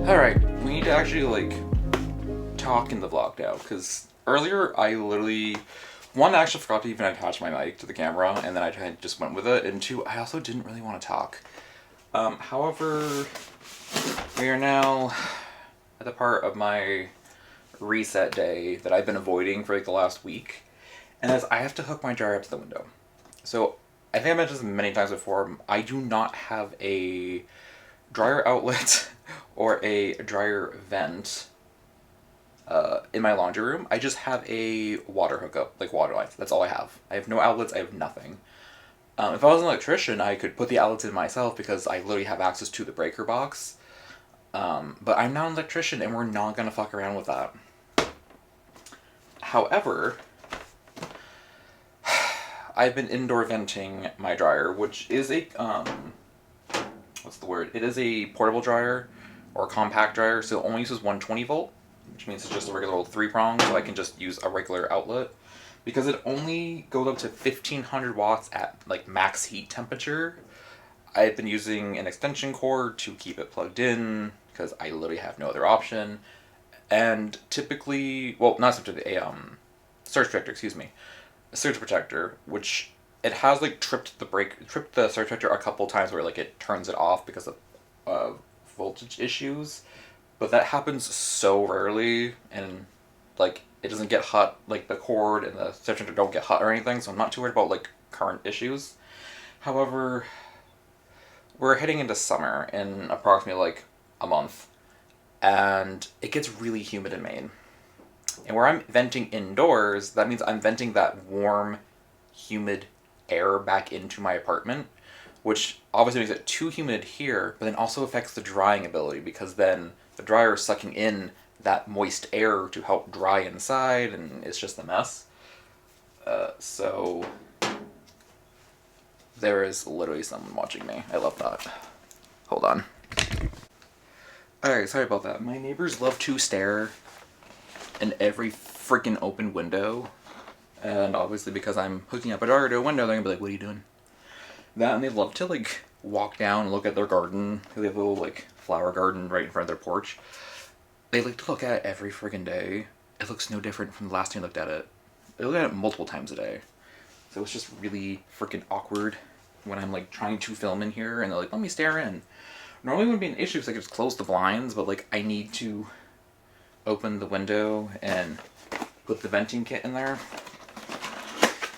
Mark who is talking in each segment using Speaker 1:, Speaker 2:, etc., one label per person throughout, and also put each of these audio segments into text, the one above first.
Speaker 1: Alright, we need to actually, like, talk in the vlog now, because earlier I literally, one, I actually forgot to even attach my mic to the camera, and then I just went with it, and two, I also didn't really want to talk. However, we are now at the part of my reset day that I've been avoiding for, like, the last week, and as I have to hook my dryer up to the window. So, I think I mentioned this many times before, I do not have a dryer outlet or a dryer vent in my laundry room. I just have a water hookup, like water lines. That's all I have. I have no outlets, I have nothing. If I was an electrician, I could put the outlets in myself because I literally have access to the breaker box. But I'm not an electrician and we're not going to fuck around with that. However, I've been indoor venting my dryer, which is a, what's the word? It is a portable dryer or compact dryer, so it only uses 120 volt, which means it's just a regular old 3-prong, so I can just use a regular outlet. Because it only goes up to 1500 watts at like max heat temperature, I've been using an extension cord to keep it plugged in, because I literally have no other option. And typically, well, not typically, a surge protector, excuse me. A surge protector, which it has like tripped the surge protector a couple times where like it turns it off because of voltage issues, but that happens so rarely, and like it doesn't get hot, like the cord and the section don't get hot or anything, so I'm not too worried about like current issues. However, we're heading into summer in approximately like a month, and it gets really humid in Maine. And where I'm venting indoors, that means I'm venting that warm, humid air back into my apartment, which obviously makes it too humid here, but then also affects the drying ability, because then the dryer is sucking in that moist air to help dry inside, and it's just a mess. So there is literally someone watching me. I love that. Hold on. Alright, sorry about that. My neighbors love to stare in every freaking open window. And obviously because I'm hooking up a dryer to a window, they're gonna be like, what are you doing? That, and they love to like walk down and look at their garden. They have a little like flower garden right in front of their porch. They like to look at it every friggin' day. It looks no different from the last time I looked at it. I look at it multiple times a day. So it's just really freaking awkward when I'm like trying to film in here and they're like, let me stare in. Normally it wouldn't be an issue because I could just close the blinds, but like I need to open the window and put the venting kit in there.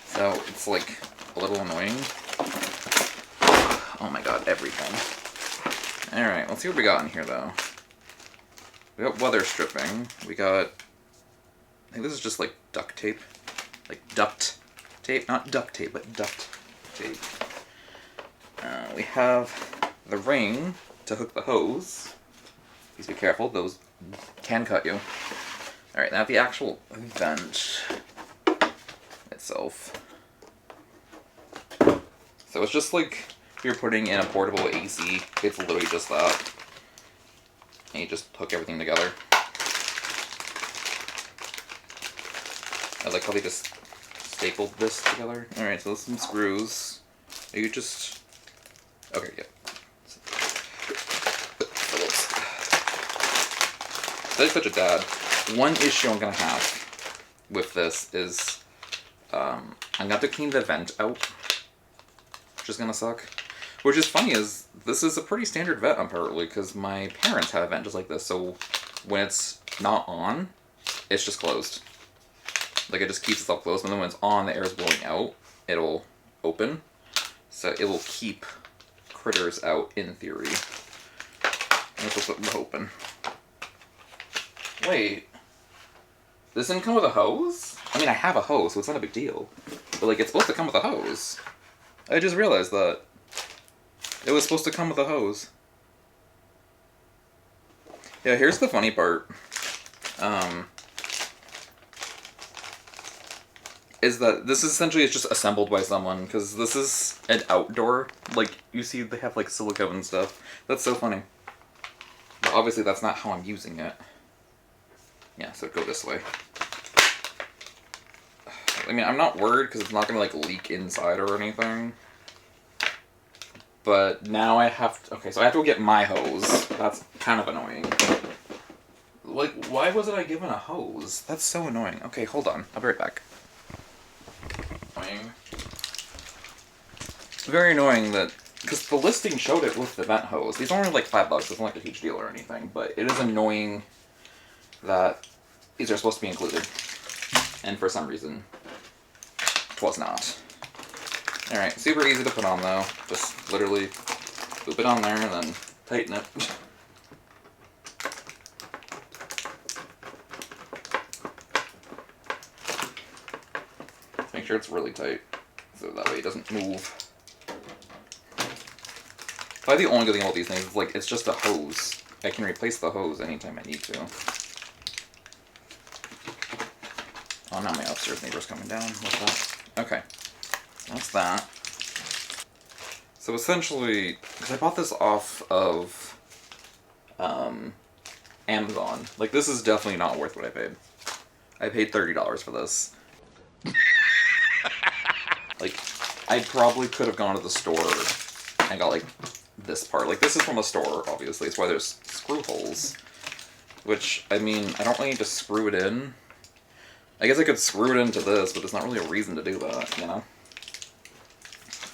Speaker 1: So it's like a little annoying. Oh my god, everything. Alright, let's see what we got in here though. We got weather stripping. We got, I think this is just like duct tape. Like duct tape, not duct tape, but duct tape. We have the ring to hook the hose. Please be careful, those can cut you. Alright, now the actual vent itself. So it's just like if you're putting in a portable AC, it's literally just that. And you just hook everything together. I like how they just stapled this together. Alright, so there's some screws. You just... Okay, yeah. That's such a dad. One issue I'm gonna have with this is I'm gonna have to clean the vent out, which is gonna suck. Which is funny, is this is a pretty standard vent apparently, because my parents had a vent just like this, so when it's not on, it's just closed. Like it just keeps itself closed, and then when it's on, the air is blowing out, it'll open. So it will keep critters out in theory. And that's what we're hoping. Wait, this didn't come with a hose? I mean, I have a hose, so it's not a big deal. But, like, it's supposed to come with a hose. I just realized that. It was supposed to come with a hose. Yeah, here's the funny part. Is that this is essentially it's just assembled by someone, because this is an outdoor, like, you see they have, like, silicone and stuff. That's so funny. But obviously that's not how I'm using it. Yeah, so go this way. I mean, I'm not worried because it's not going to, like, leak inside or anything. But now I have to... Okay, so I have to go get my hose. That's kind of annoying. Like, why wasn't I given a hose? That's so annoying. Okay, hold on. I'll be right back. Annoying. It's very annoying that... Because the listing showed it with the vent hose. These are only like $5. It's not like a huge deal or anything. But it is annoying that these are supposed to be included. And for some reason, it was not. Alright, super easy to put on though. Just literally loop it on there and then tighten it. Make sure it's really tight, so that way it doesn't move. Probably the only good thing about these things is like it's just a hose. I can replace the hose anytime I need to. Oh, now my upstairs neighbor's coming down. What's that? Okay. That's that. So essentially, because I bought this off of Amazon. Like, this is definitely not worth what I paid. I paid $30 for this. Like, I probably could have gone to the store and got, like, this part. Like, this is from a store, obviously. It's why there's screw holes. Which, I mean, I don't really need to screw it in. I guess I could screw it into this, but there's not really a reason to do that, you know?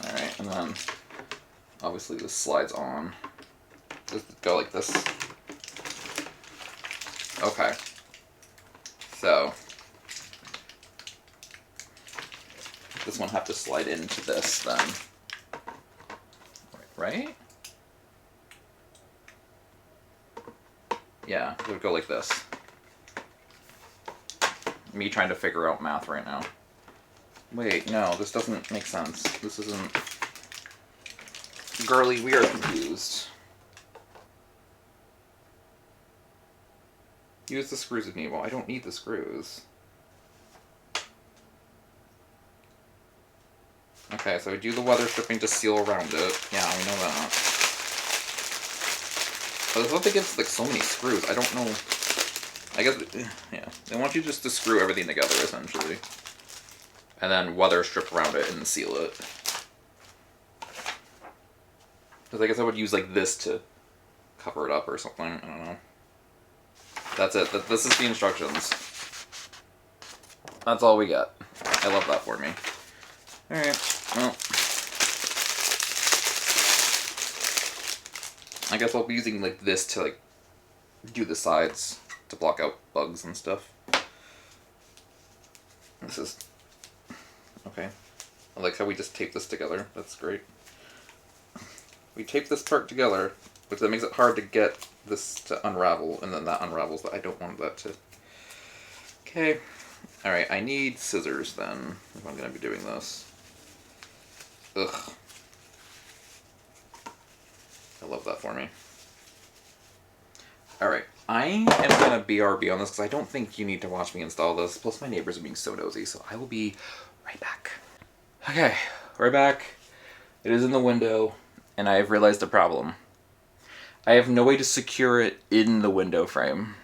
Speaker 1: Alright, and then, obviously this slides on. Just go like this. Okay. So this one have to slide into this then. Right? Yeah, it would go like this. Me trying to figure out math right now. Wait, no, this doesn't make sense. This isn't... Girly, we are confused. Use the screws if needed. Well, I don't need the screws. Okay, so I do the weather stripping to seal around it. Yeah, we know that. But I thought they give like so many screws. I don't know. I guess, yeah. They want you just to screw everything together, essentially. And then weather strip around it and seal it. Because I guess I would use like this to cover it up or something. I don't know. That's it. This is the instructions. That's all we got. I love that for me. Alright, well. I guess I'll be using like this to like do the sides to block out bugs and stuff. This is okay. I like how we just tape this together. That's great. We tape this part together, which that makes it hard to get this to unravel, and then that unravels that. I don't want that to. Okay. Alright, I need scissors then, if I'm going to be doing this. Ugh. I love that for me. Alright, I am going to BRB on this because I don't think you need to watch me install this. Plus my neighbors are being so nosy, so I will be right back. Okay, right back. It is in the window, and I have realized a problem. I have no way to secure it in the window frame.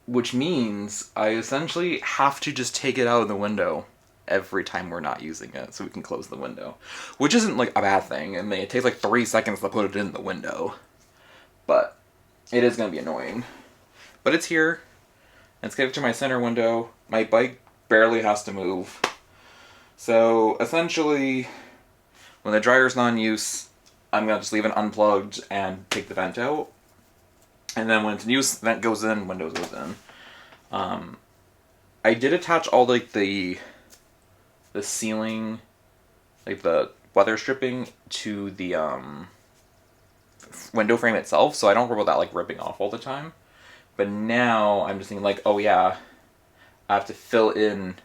Speaker 1: Which means I essentially have to just take it out of the window every time we're not using it so we can close the window. Which isn't like a bad thing. I mean, it takes like 3 seconds to put it in the window. But it is going to be annoying. But it's here. It's connected to my center window. My bike barely has to move. So essentially, when the dryer's not in use, I'm going to just leave it unplugged and take the vent out. And then when it's in use, vent goes in, window goes in. I did attach all like the ceiling, like the weather stripping to the window frame itself, so I don't worry about that like ripping off all the time. But now I'm just thinking like, oh yeah, I have to fill in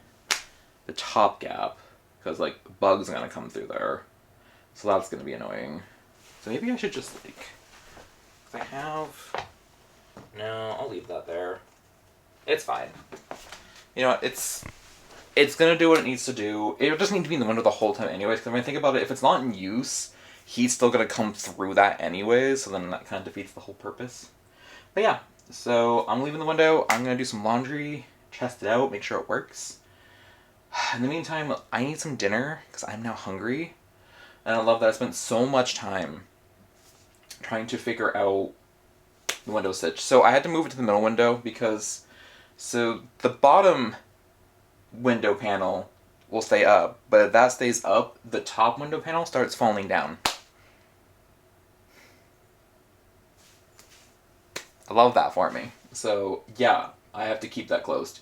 Speaker 1: the top gap because like bugs are gonna come through there, so that's gonna be annoying. So maybe I should just like, 'cause I have. No, I'll leave that there. It's fine. You know what, it's gonna do what it needs to do. It doesn't need to be in the window the whole time anyways, because when I think about it, if it's not in use, heat's still gonna come through that anyways, so then that kind of defeats the whole purpose. But yeah, so I'm leaving the window, I'm gonna do some laundry, test it out, make sure it works. In the meantime, I need some dinner, because I'm now hungry, and I love that I spent so much time trying to figure out the window stitch. So I had to move it to the middle window because, so the bottom window panel will stay up, but if that stays up, the top window panel starts falling down. I love that for me. So yeah, I have to keep that closed.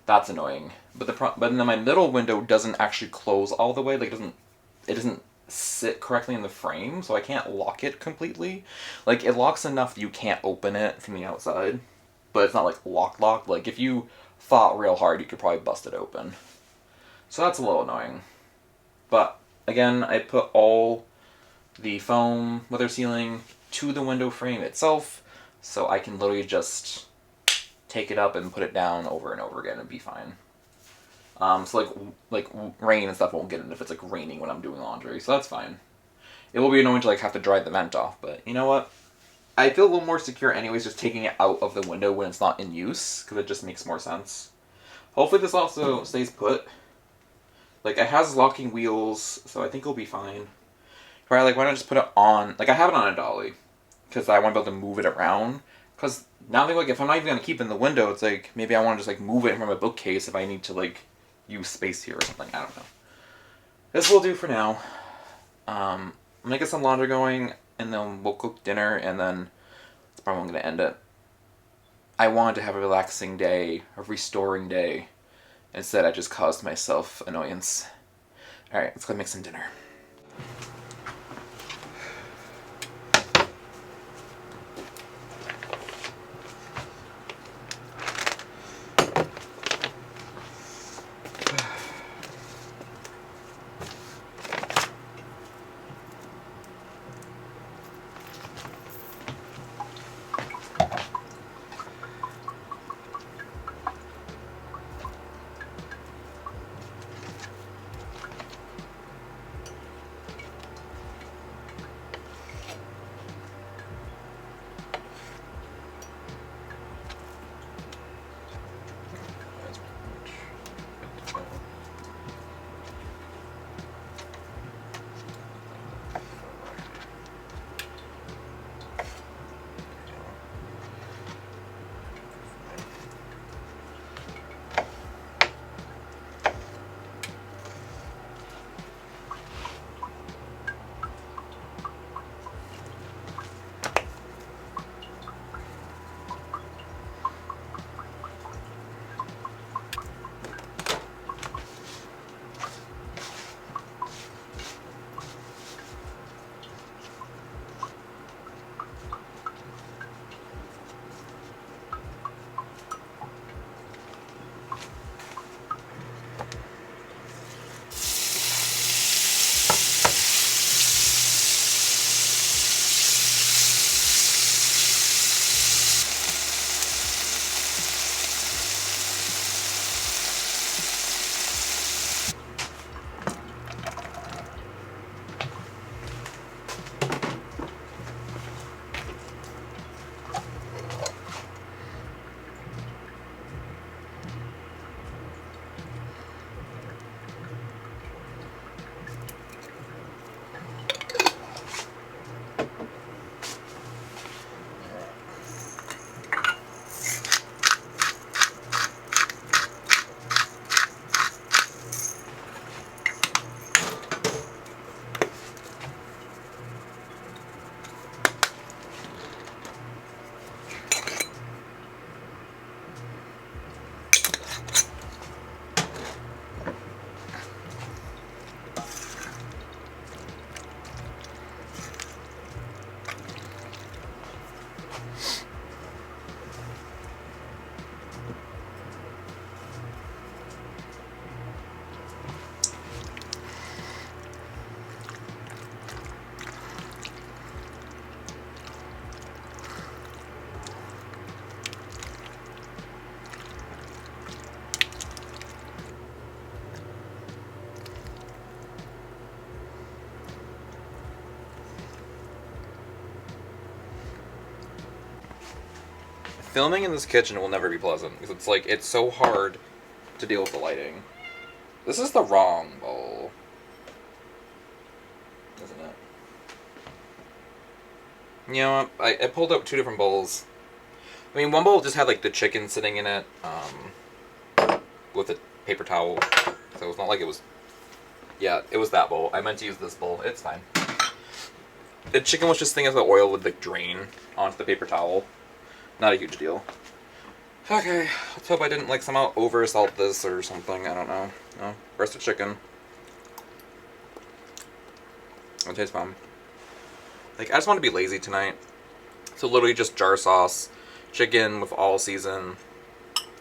Speaker 1: That's annoying. But then my middle window doesn't actually close all the way. Like it doesn't sit correctly in the frame, so I can't lock it completely. Like, it locks enough that you can't open it from the outside, but it's not like locked. Like, if you fought real hard, you could probably bust it open. So that's a little annoying. But again, I put all the foam weather sealing to the window frame itself, so I can literally just take it up and put it down over and over again and be fine. So like rain and stuff won't get in if it's like raining when I'm doing laundry, so that's fine. It will be annoying to like have to dry the vent off, but you know what? I feel a little more secure anyways just taking it out of the window when it's not in use, because it just makes more sense. Hopefully this also stays put. Like, it has locking wheels, so I think it'll be fine. Probably like, why not just put it on, like I have it on a dolly, because I want to be able to move it around. Because now I think like if I'm not even going to keep it in the window, it's like maybe I want to just like move it from my bookcase if I need to like use space here or something. I don't know. This will do for now. I'm gonna get some laundry going, and then we'll cook dinner, and then that's probably when I'm gonna end it. I wanted to have a relaxing day, a restoring day. Instead, I just caused myself annoyance. Alright, let's go make some dinner. Filming in this kitchen will never be pleasant because it's like, it's so hard to deal with the lighting. This is the wrong bowl, isn't it? You know what? I pulled out two different bowls. I mean, one bowl just had like the chicken sitting in it, with a paper towel. So it's not like it was. Yeah, it was that bowl. I meant to use this bowl. It's fine. The chicken was just thinking as the oil would like drain onto the paper towel. Not a huge deal. Okay, let's hope I didn't like somehow over salt this or something. I don't know. No, roasted chicken. It tastes fine. Like, I just want to be lazy tonight. So literally just jar sauce, chicken with all season.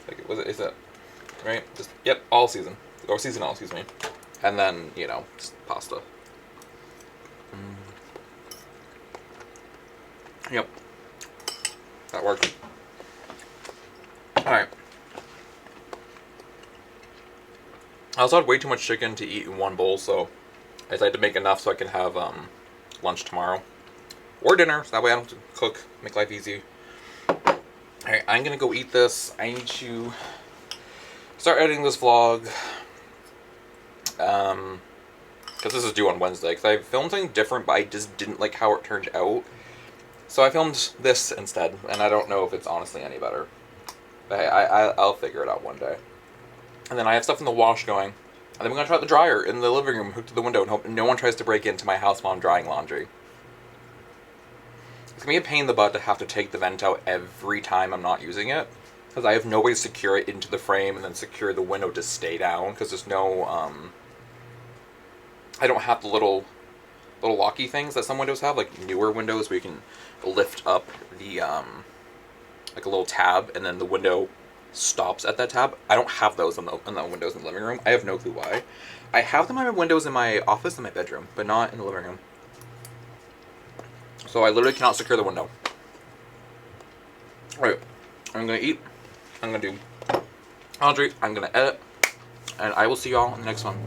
Speaker 1: Like, is it right? Just, yep, all season. Or seasonal, excuse me. And then, you know, just pasta. Yep. That worked. Alright. I also had way too much chicken to eat in one bowl, so I decided to make enough so I can have lunch tomorrow. Or dinner, so that way I don't have to cook, make life easy. Alright, I'm gonna go eat this. I need to start editing this vlog. Because this is due on Wednesday. Because I filmed something different, but I just didn't like how it turned out. So I filmed this instead, and I don't know if it's honestly any better. But hey, I'll figure it out one day. And then I have stuff in the wash going. And then we're going to try out the dryer in the living room, hooked to the window, and hope no one tries to break into my house while I'm drying laundry. It's gonna be a pain in the butt to have to take the vent out every time I'm not using it, because I have no way to secure it into the frame and then secure the window to stay down, because there's no, I don't have the little locky things that some windows have, like newer windows where you can lift up the, like a little tab and then the window stops at that tab. I don't have those on the windows in the living room. I have no clue why. I have them on my windows in my office and my bedroom, but not in the living room. So I literally cannot secure the window. Alright, I'm gonna eat, I'm gonna do laundry, I'm gonna edit, and I will see y'all in the next one.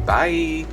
Speaker 1: Bye!